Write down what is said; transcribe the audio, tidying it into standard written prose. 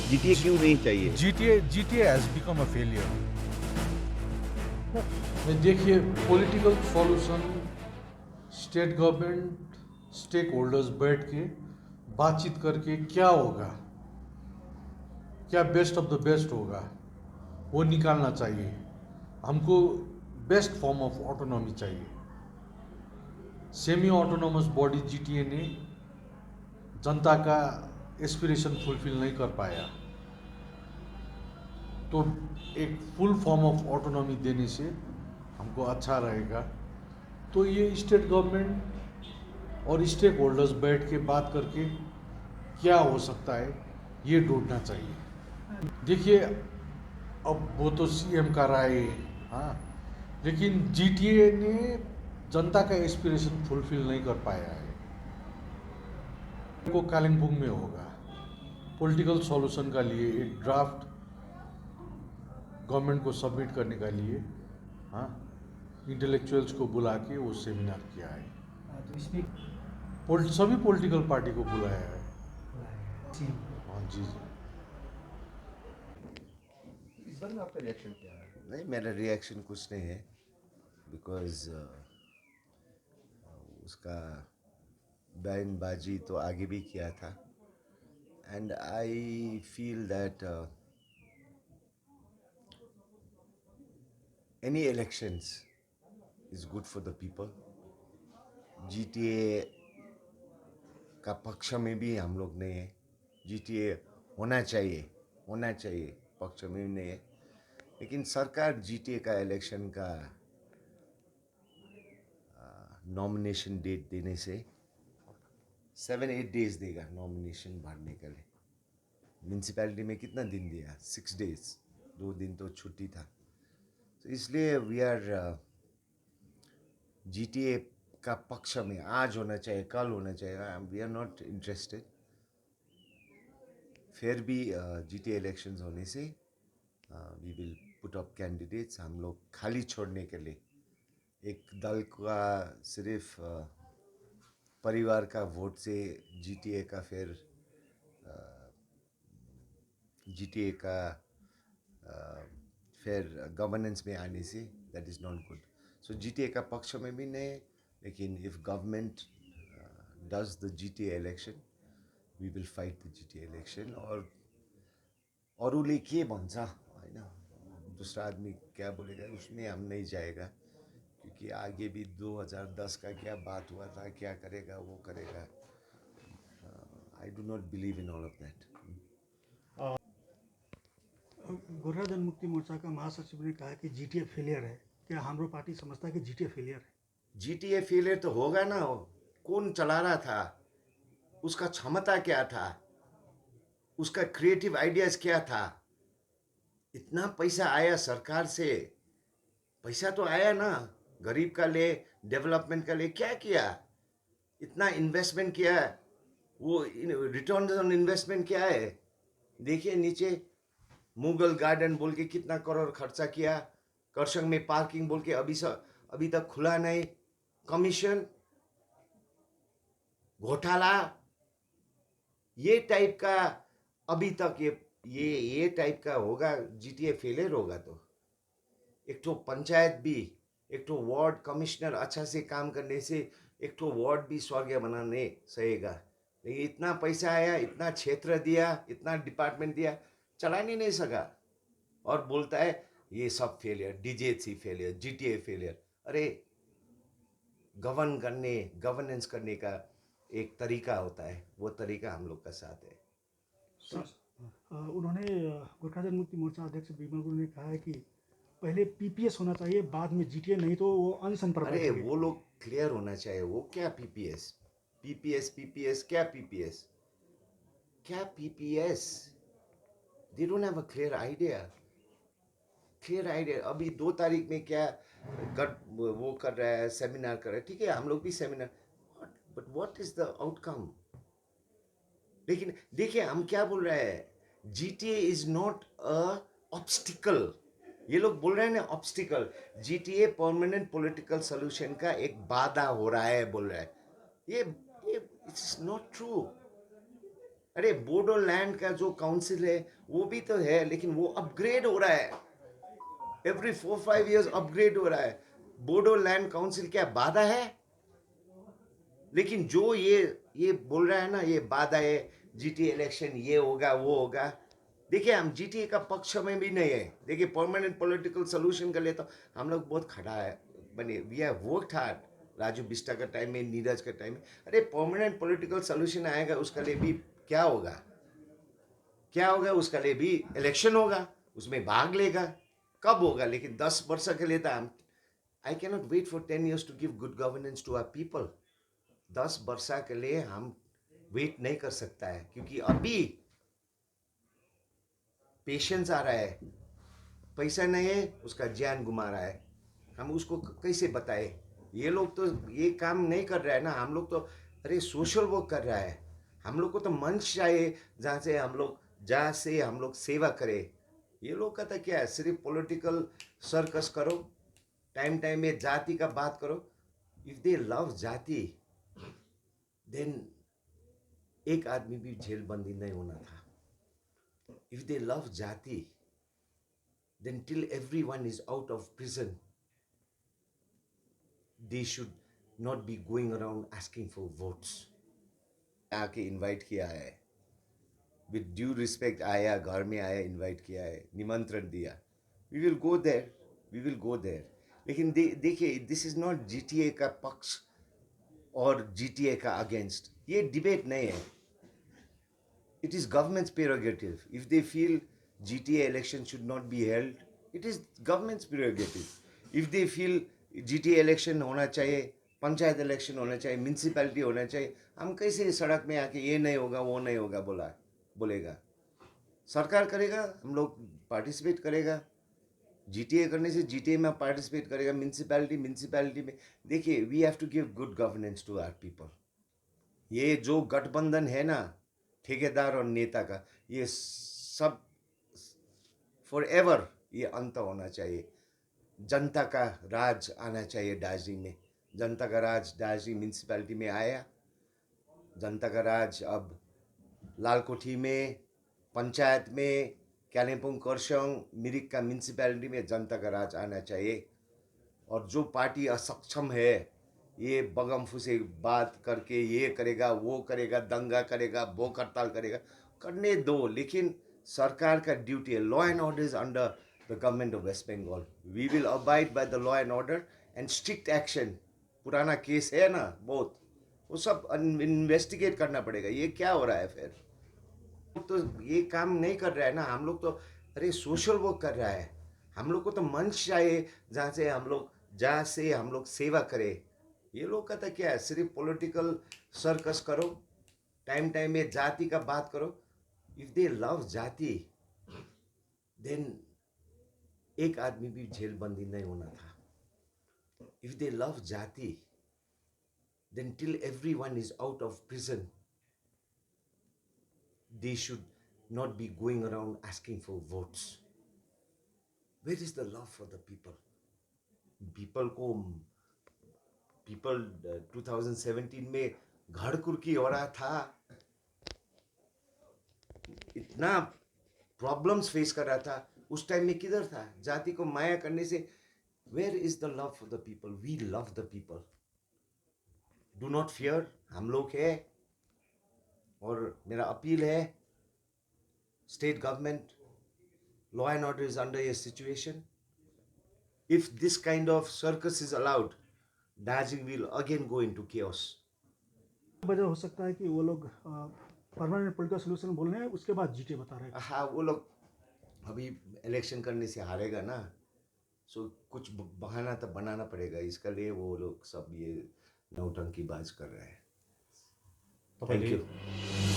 GTA क्यों नहीं चाहिए? GTA has become a failure. देखिए, political solution state government stake holders बैठ के बातचीत करके क्या होगा, क्या बेस्ट ऑफ द बेस्ट होगा, वो निकालना चाहिए। हमको बेस्ट फॉर्म ऑफ ऑटोनॉमी चाहिए। सेमी ऑटोनॉमस बॉडी जीटीए ने जनता का एस्पिरेशन फुलफिल नहीं कर पाया, तो एक फुल फॉर्म ऑफ ऑटोनॉमी देने से हमको अच्छा रहेगा। तो ये स्टेट गवर्नमेंट और स्टेक होल्डर्स बैठ के बात करके क्या हो सकता है ये ढूंढना चाहिए। देखिए, अब वो तो सीएम का राय है, हाँ, लेकिन जीटीए ने जनता का एस्पिरेशन फुलफिल नहीं कर पाया है। को कालिम्पोंग में होगा पॉलिटिकल सॉल्यूशन का लिए एक ड्राफ्ट गवर्नमेंट को सबमिट करने का लिए, हाँ, इंटेलेक्चुअल्स को बुला के वो सेमिनार किया है। तो इसमें सभी पॉलिटिकल पार्टी को बुलाया है। जी, हाँ जी जी। इस बारे में आपका रिएक्शन क्या है? नहीं, मेरा रिएक्शन कुछ नहीं है, बिकॉज उसका बयानबाजी तो आगे भी किया था, and I feel that any elections is good for the people. GTA का पक्ष में भी हम लोग नहीं है, जीटीए होना चाहिए पक्ष में भी नहीं है, लेकिन सरकार जीटीए का इलेक्शन का नॉमिनेशन डेट देने से 7-8 डेज देगा नॉमिनेशन भरने के लिए। म्यूनसिपैलिटी में कितना दिन दिया? 6 डेज, 2 दिन तो छुट्टी था। तो इसलिए वी आर जीटीए का पक्ष में आज होना चाहिए, कल होना चाहिए, वी आर नॉट इंटरेस्टेड। फिर भी जीटीए इलेक्शंस होने से we will put up candidates. हम लोग खाली छोड़ने के लिए एक दल का सिर्फ परिवार का वोट से जीटीए का फिर जीटीए का फिर गवर्नेंस में आने से that is not good. So GTA का पक्ष में भी नहीं, लेकिन if government does the GTA election we will fight the GTA election. और अरूले के भन्छ होइन, दूसरा आदमी क्या बोलेगा उसमें हम नहीं जाएगा, क्योंकि आगे भी 2010 का क्या बात हुआ था, क्या करेगा वो करेगा। I do not believe in all of that. Gorkha Janmukti Morcha का महासचिव ने कहा कि जीटीए फेलियर है। क्या हाम्रो पार्टी समझता है कि जीटीए फेलियर है? जीटीए फेलियर तो होगा ना, कौन चला रहा था, उसका क्षमता क्या था, उसका क्रिएटिव आइडियाज क्या था। इतना पैसा आया सरकार से, पैसा तो आया ना, गरीब का लिए, डेवलपमेंट का लिए क्या किया, इतना इन्वेस्टमेंट किया, वो रिटर्न ऑन इन्वेस्टमेंट क्या है? देखिए नीचे मुगल गार्डन बोल के कितना करोड़ खर्चा किया, करसंग में पार्किंग बोल के अभी तक खुला नहीं, कमीशन घोटाला, ये टाइप का अभी तक ये टाइप का होगा, जीटीए फेलियर होगा तो एक तो पंचायत भी, एक तो वार्ड कमिश्नर अच्छा से काम करने से एक तो वार्ड भी स्वर्ग बनाने सहेगा। लेकिन इतना पैसा आया, इतना क्षेत्र दिया, इतना डिपार्टमेंट दिया, चलाने नहीं सका, और बोलता है ये सब फेलियर, डीजेसी फेलियर, जीटीए फेलियर। अरे गवर्नेंस करने का एक तरीका होता है, वो तरीका हम लोग का साथ है। उन्होंने गोर्खा जनमुक्ति मोर्चा अध्यक्ष बिमल गुरुङ ने कहा है कि पहले पीपीएस होना चाहिए, बाद में जीटीए, नहीं तो वो अनशन पर अरे बैठेंगे। वो लोग क्लियर होना चाहिए, वो क्या पीपीएस पीपीएस क्या पीपीएस क्या PPS, they don't have a clear idea. अभी 2 तारीख में क्या वो कर रहा है, सेमिनार कर रहा है, ठीक है, हम लोग भी seminar, but what is the outcome? लेकिन देखिए हम क्या बोल रहे हैं, GTA is not a obstacle. ये लोग बोल रहे हैं ना obstacle, GTA permanent political solution का एक बाधा हो रहा है बोल रहा है। ये इट्स नॉट ट्रू। अरे बोडोलैंड का जो काउंसिल है वो भी तो है, लेकिन वो अपग्रेड हो रहा है, एवरी 4-5 years अपग्रेड हो रहा है। बोडोलैंड काउंसिल क्या बाधा है? लेकिन जो ये बोल रहा है ना, ये बाधा है, जीटीए इलेक्शन ये होगा वो होगा। देखिए हम जीटीए का पक्ष में भी नहीं है। देखिए परमानेंट पॉलिटिकल सोल्यूशन के लिए तो हम लोग बहुत खड़ा है बने, we have worked hard. Raju Bista का टाइम में, नीरज का टाइम में, अरे परमानेंट पॉलिटिकल सोल्यूशन आएगा उसके लिए भी क्या होगा, क्या होगा? उसके लिए भी इलेक्शन होगा, उसमें भाग लेगा। कब होगा? लेकिन 10 वर्ष के लिए तो हम, I cannot wait for 10 years to give good governance to our people. 10 वर्ष के लिए हम वेट नहीं कर सकता है, क्योंकि अभी पेशेंस आ रहा है, पैसा नहीं है, उसका जान घुमा रहा है। हम उसको कैसे बताए? ये लोग तो ये काम नहीं कर रहा है ना, हम लोग तो अरे सोशल वर्क कर रहा है। हम लोग को तो मंच चाहिए जहाँ से हम लोग सेवा करें। ये लोग का तो क्या है, सिर्फ पॉलिटिकल सर्कस करो, टाइम टाइम में जाति का बात करो। इफ दे लव जाति देन एक आदमी भी जेल बंदी नहीं होना था। इफ दे लव जाति then till everyone is out of prison, they should not be going around asking for votes. आके इनवाइट किया है, विद ड्यू रिस्पेक्ट आया, घर में आया, इनवाइट किया है, निमंत्रण दिया, we will go there, we will go there. लेकिन देखिए दिस इज नॉट जीटीए का पक्ष और जीटीए का अगेंस्ट, ये डिबेट नहीं है। It is government's prerogative. If they feel GTA election should not be held, it is government's prerogative. If they feel GTA election होना चाहिए, पंचायत इलेक्शन होना चाहिए, म्यूनसिपैलिटी होना चाहिए, हम कैसे सड़क में आके ये नहीं होगा वो नहीं होगा बोलेगा? सरकार करेगा, हम लोग पार्टिसिपेट करेगा। जीटीए करने से जीटीए में पार्टिसिपेट करेगा, म्यूनसिपैलिटी में। देखिए we have to give good governance to our people. ये जो गठबंधन है ना ठेकेदार और नेता का, ये सब फॉर एवर ये अंत होना चाहिए। जनता का राज आना चाहिए दार्जिलिंग में। जनता का राज दार्जिलिंग म्यूनसिपैलिटी में आया। जनता का राज अब लालकोठी में, पंचायत में, कालिम्पोंग, खरसाङ, मिरिक का म्यूनसिपैलिटी में जनता का राज आना चाहिए। और जो पार्टी असक्षम है, ये बगम फुसे बात करके ये करेगा वो करेगा, दंगा करेगा, भूख हड़ताल करेगा, करने दो। लेकिन सरकार का ड्यूटी है, law and order is under the government of West Bengal. We will abide by the law and order and strict action. पुराना केस है ना बहुत, वो सब इन्वेस्टिगेट करना पड़ेगा। ये क्या हो रहा है फिर? तो ये काम नहीं कर रहा है ना, हम लोग तो अरे सोशल वर्क कर रहा है। हम लोग को तो मंच चाहिए जहाँ से हम लोग सेवा करें। ये लोग का तो क्या है, सिर्फ पॉलिटिकल सर्कस करो, टाइम टाइम में जाति का बात करो। इफ दे लव जाति देन एक आदमी भी जेल बंदी नहीं होना था। इफ दे लव जाति then till everyone is out of prison, they should not be going around asking for votes. Where is the love for the people? People 2017 में घड़कुरकी हो रहा था, इतना प्रॉब्लम्स फेस कर रहा था, उस टाइम में किधर था? जाति को माया करने से where is the love for the people? We love the people, do not fear, हम लोग है। और मेरा अपील है, state government, law and order is under a situation. If this kind of circus is allowed, Darjeeling will again go into chaos. वजह हो सकता है कि वो लोग परमानेंट पॉलिटिकल सोल्यूशन बोल रहे हैं, उसके बाद जीटीए बता रहे हैं। हाँ, वो लोग अभी इलेक्शन करने से हारेगा ना, सो कुछ बहाना तो बनाना पड़ेगा। इसके लिए वो लोग सब ये नौटंकीबाज कर रहे हैं। Thank you.